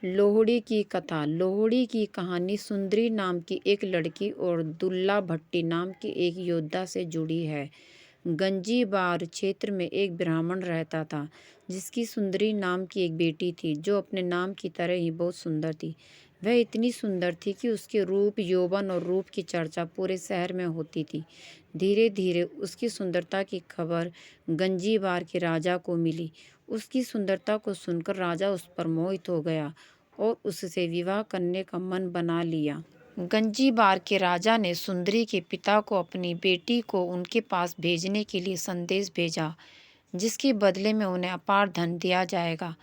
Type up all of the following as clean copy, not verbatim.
लोहड़ी की कथा। लोहड़ी की कहानी सुंदरी नाम की एक लड़की और दुल्ला भट्टी नाम के एक योद्धा से जुड़ी है। गंजीबार क्षेत्र में एक ब्राह्मण रहता था जिसकी सुंदरी नाम की एक बेटी थी जो अपने नाम की तरह ही बहुत सुंदर थी। वह इतनी सुंदर थी कि उसके रूप, यौवन और रूप की चर्चा पूरे शहर में होती थी। धीरे धीरे उसकी सुंदरता की खबर गंजीबार के राजा को मिली। उसकी सुंदरता को सुनकर राजा उस पर मोहित हो गया और उससे विवाह करने का मन बना लिया। गंजीबार के राजा ने सुंदरी के पिता को अपनी बेटी को उनके पास भेजने के लिए संदेश भेजा, जिसके बदले में उन्हें अपार धन दिया जाएगा।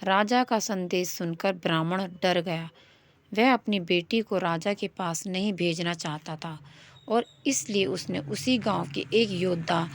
राजा का संदेश सुनकर ब्राह्मण डर गया। वह अपनी बेटी को राजा के पास नहीं भेजना चाहता था और इसलिए उसने उसी गांव के एक योद्धा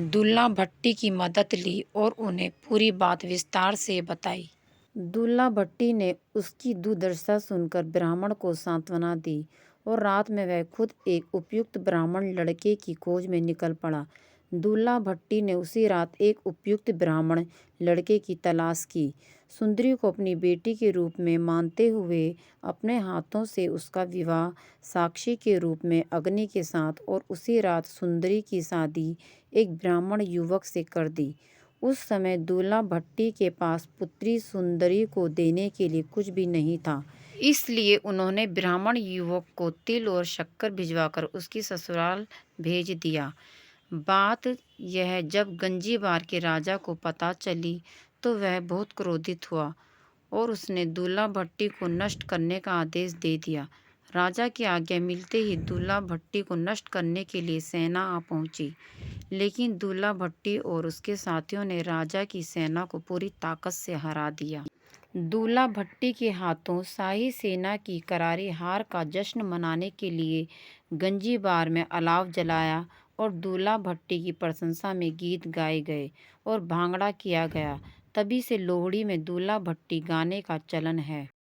दुल्ला भट्टी की मदद ली और उन्हें पूरी बात विस्तार से बताई। दुल्ला भट्टी ने उसकी दुर्दशा सुनकर ब्राह्मण को सांत्वना दी और रात में वह खुद एक उपयुक्त ब्राह्मण लड़के की खोज में निकल पड़ा। दुल्ला भट्टी ने उसी रात एक उपयुक्त ब्राह्मण लड़के की तलाश की। सुंदरी को अपनी बेटी के रूप में मानते हुए अपने हाथों से उसका विवाह साक्षी के रूप में अग्नि के साथ और उसी रात सुंदरी की शादी एक ब्राह्मण युवक से कर दी। उस समय दूल्हा भट्टी के पास पुत्री सुंदरी को देने के लिए कुछ भी नहीं था, इसलिए उन्होंने ब्राह्मण युवक को तिल और शक्कर भिजवाकर उसकी ससुराल भेज दिया। बात यह जब गंजीबार के राजा को पता चली तो वह बहुत क्रोधित हुआ और उसने दूल्हा भट्टी को नष्ट करने का आदेश दे दिया। राजा की आज्ञा मिलते ही दूल्हा भट्टी को नष्ट करने के लिए सेना आ पहुंची, लेकिन दूल्हा भट्टी और उसके साथियों ने राजा की सेना को पूरी ताकत से हरा दिया। दूल्हा भट्टी के हाथों शाही सेना की करारी हार का जश्न मनाने के लिए गंजीबार में अलाव जलाया और दूल्हा भट्टी की प्रशंसा में गीत गाए गए और भांगड़ा किया गया। तभी से लोहड़ी में दूल्हा भट्टी गाने का चलन है।